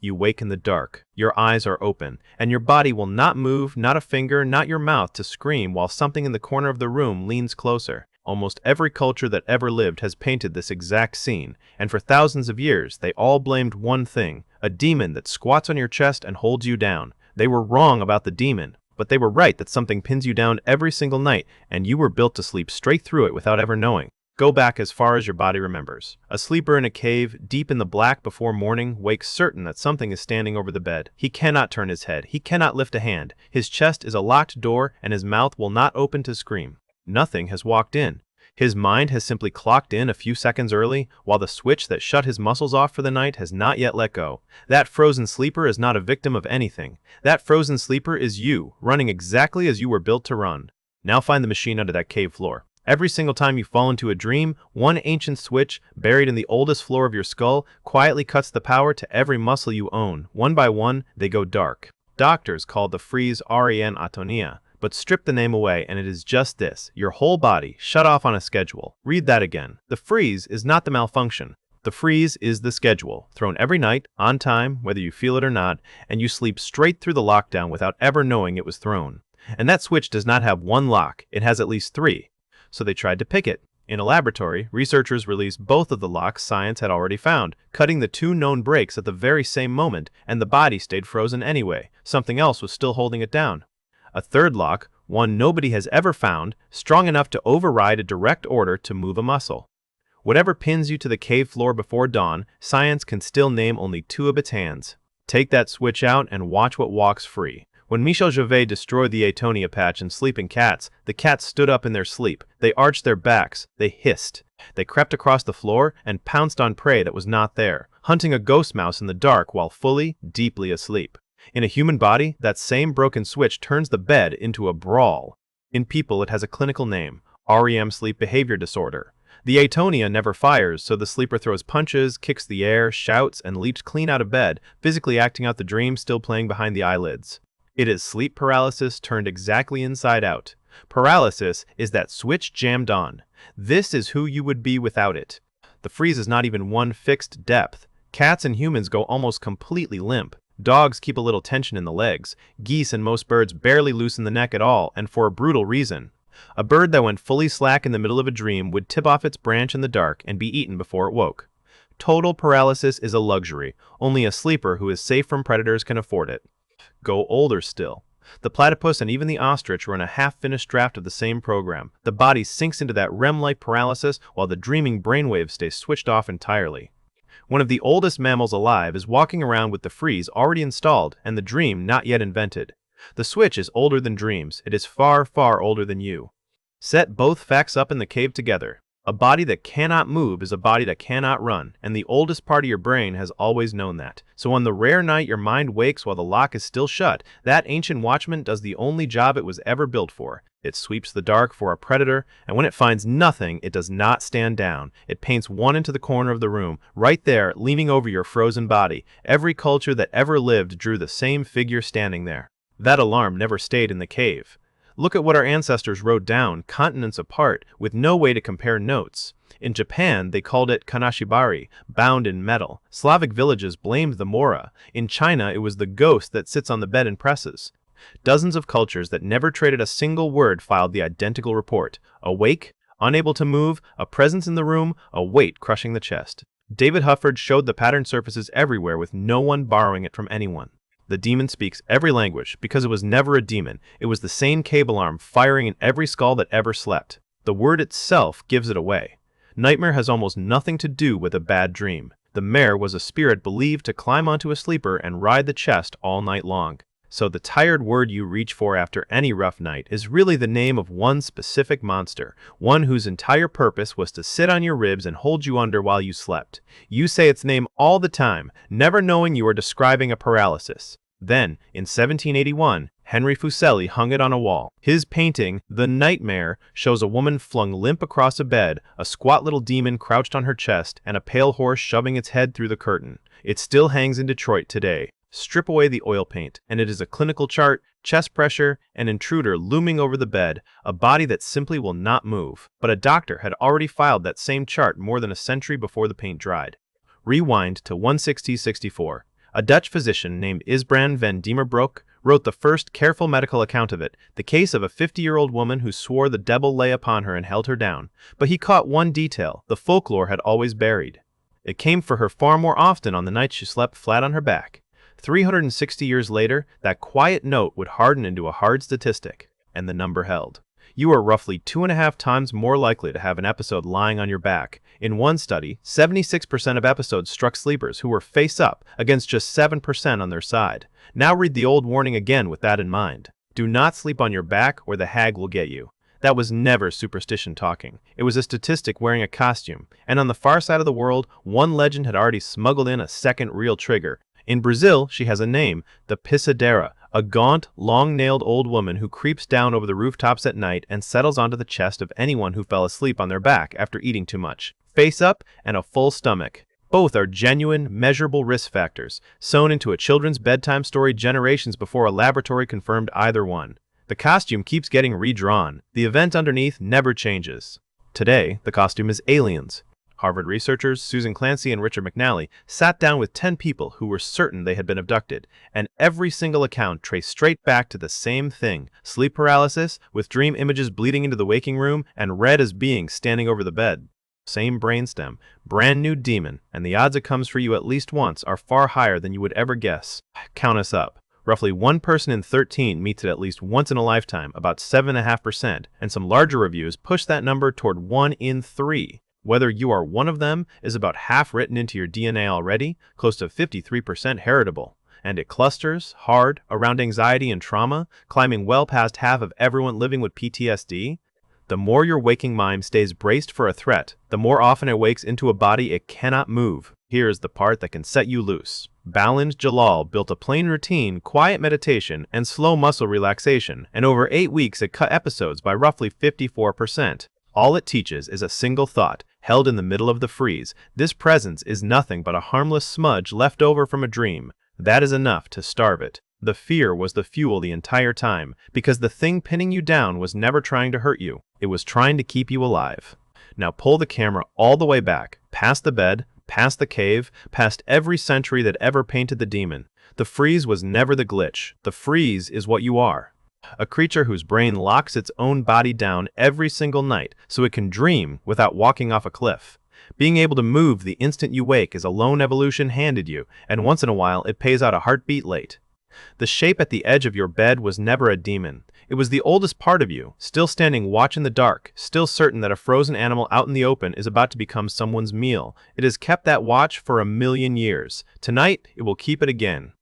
You wake in the dark, your eyes are open, and your body will not move, not a finger, not your mouth to scream while something in the corner of the room leans closer. Almost every culture that ever lived has painted this exact scene, and for thousands of years they all blamed one thing, a demon that squats on your chest and holds you down. They were wrong about the demon, but they were right that something pins you down every single night, and you were built to sleep straight through it without ever knowing. Go back as far as your body remembers. A sleeper in a cave, deep in the black before morning, wakes certain that something is standing over the bed. He cannot turn his head. He cannot lift a hand. His chest is a locked door, and his mouth will not open to scream. Nothing has walked in. His mind has simply clocked in a few seconds early, while the switch that shut his muscles off for the night has not yet let go. That frozen sleeper is not a victim of anything. That frozen sleeper is you, running exactly as you were built to run. Now find the machine under that cave floor. Every single time you fall into a dream, one ancient switch, buried in the oldest floor of your skull, quietly cuts the power to every muscle you own. One by one, they go dark. Doctors call the freeze REN atonia, but strip the name away and it is just this, your whole body, shut off on a schedule. Read that again. The freeze is not the malfunction. The freeze is the schedule, thrown every night, on time, whether you feel it or not, and you sleep straight through the lockdown without ever knowing it was thrown. And that switch does not have one lock, it has at least three. So they tried to pick it. In a laboratory, researchers released both of the locks science had already found, cutting the two known breaks at the very same moment, and the body stayed frozen anyway. Something else was still holding it down. A third lock, one nobody has ever found, strong enough to override a direct order to move a muscle. Whatever pins you to the cave floor before dawn, science can still name only two of its hands. Take that switch out and watch what walks free. When Michel Jouvet destroyed the Atonia patch in Sleeping Cats, the cats stood up in their sleep. They arched their backs. They hissed. They crept across the floor and pounced on prey that was not there, hunting a ghost mouse in the dark while fully, deeply asleep. In a human body, that same broken switch turns the bed into a brawl. In people, it has a clinical name, REM sleep behavior disorder. The atonia never fires, so the sleeper throws punches, kicks the air, shouts, and leaps clean out of bed, physically acting out the dream still playing behind the eyelids. It is sleep paralysis turned exactly inside out. Paralysis is that switch jammed on. This is who you would be without it. The freeze is not even one fixed depth. Cats and humans go almost completely limp. Dogs keep a little tension in the legs. Geese and most birds barely loosen the neck at all, and for a brutal reason. A bird that went fully slack in the middle of a dream would tip off its branch in the dark and be eaten before it woke. Total paralysis is a luxury. Only a sleeper who is safe from predators can afford it. Go older still. The platypus and even the ostrich run a half-finished draft of the same program. The body sinks into that REM-like paralysis while the dreaming brainwaves stay switched off entirely. One of the oldest mammals alive is walking around with the freeze already installed and the dream not yet invented. The switch is older than dreams. It is far, far older than you. Set both facts up in the cave together. A body that cannot move is a body that cannot run, and the oldest part of your brain has always known that. So on the rare night your mind wakes while the lock is still shut, that ancient watchman does the only job it was ever built for. It sweeps the dark for a predator, and when it finds nothing, it does not stand down. It paints one into the corner of the room, right there, leaning over your frozen body. Every culture that ever lived drew the same figure standing there. That alarm never stayed in the cave. Look at what our ancestors wrote down, continents apart, with no way to compare notes. In Japan, they called it kanashibari, bound in metal. Slavic villages blamed the mora. In China, it was the ghost that sits on the bed and presses. Dozens of cultures that never traded a single word filed the identical report. Awake, unable to move, a presence in the room, a weight crushing the chest. David Hufford showed the pattern surfaces everywhere with no one borrowing it from anyone. The demon speaks every language because it was never a demon. It was the same cable arm firing in every skull that ever slept. The word itself gives it away. Nightmare has almost nothing to do with a bad dream. The mare was a spirit believed to climb onto a sleeper and ride the chest all night long. So the tired word you reach for after any rough night is really the name of one specific monster, one whose entire purpose was to sit on your ribs and hold you under while you slept. You say its name all the time, never knowing you are describing a paralysis. Then, in 1781, Henry Fuseli hung it on a wall. His painting, The Nightmare, shows a woman flung limp across a bed, a squat little demon crouched on her chest, and a pale horse shoving its head through the curtain. It still hangs in Detroit today. Strip away the oil paint, and it is a clinical chart, chest pressure, an intruder looming over the bed, a body that simply will not move. But a doctor had already filed that same chart more than a century before the paint dried. Rewind to 1664. A Dutch physician named Isbrand van Diemerbroek wrote the first careful medical account of it, the case of a 50-year-old woman who swore the devil lay upon her and held her down. But he caught one detail the folklore had always buried. It came for her far more often on the nights she slept flat on her back. 360 years later, that quiet note would harden into a hard statistic, and the number held. You are roughly 2.5 times more likely to have an episode lying on your back. In one study, 76% of episodes struck sleepers who were face up against just 7% on their side. Now read the old warning again with that in mind. Do not sleep on your back or the hag will get you. That was never superstition talking. It was a statistic wearing a costume. And on the far side of the world, one legend had already smuggled in a second real trigger. In Brazil, she has a name, the Pisadeira, a gaunt, long-nailed old woman who creeps down over the rooftops at night and settles onto the chest of anyone who fell asleep on their back after eating too much. Face up and a full stomach. Both are genuine, measurable risk factors, sewn into a children's bedtime story generations before a laboratory confirmed either one. The costume keeps getting redrawn. The event underneath never changes. Today, the costume is aliens. Harvard researchers Susan Clancy and Richard McNally sat down with 10 people who were certain they had been abducted, and every single account traced straight back to the same thing: sleep paralysis, with dream images bleeding into the waking room and read as beings standing over the bed. Same brainstem, brand new demon, and the odds it comes for you at least once are far higher than you would ever guess. Count us up. Roughly 1 person in 13 meets it at least once in a lifetime, about 7.5%, and some larger reviews push that number toward 1 in 3. Whether you are one of them is about half written into your DNA already, close to 53% heritable. And it clusters, hard, around anxiety and trauma, climbing well past half of everyone living with PTSD. The more your waking mind stays braced for a threat, the more often it wakes into a body it cannot move. Here's the part that can set you loose. Balin Jalal built a plain routine, quiet meditation, and slow muscle relaxation, and over 8 weeks it cut episodes by roughly 54%. All it teaches is a single thought, held in the middle of the freeze. This presence is nothing but a harmless smudge left over from a dream. That is enough to starve it. The fear was the fuel the entire time, because the thing pinning you down was never trying to hurt you. It was trying to keep you alive. Now pull the camera all the way back, past the bed, past the cave, past every century that ever painted the demon. The freeze was never the glitch. The freeze is what you are. A creature whose brain locks its own body down every single night so it can dream without walking off a cliff. Being able to move the instant you wake is a loan evolution handed you, and once in a while it pays out a heartbeat late. The shape at the edge of your bed was never a demon. It was the oldest part of you, still standing watch in the dark, still certain that a frozen animal out in the open is about to become someone's meal. It has kept that watch for 1,000,000 years. Tonight, it will keep it again.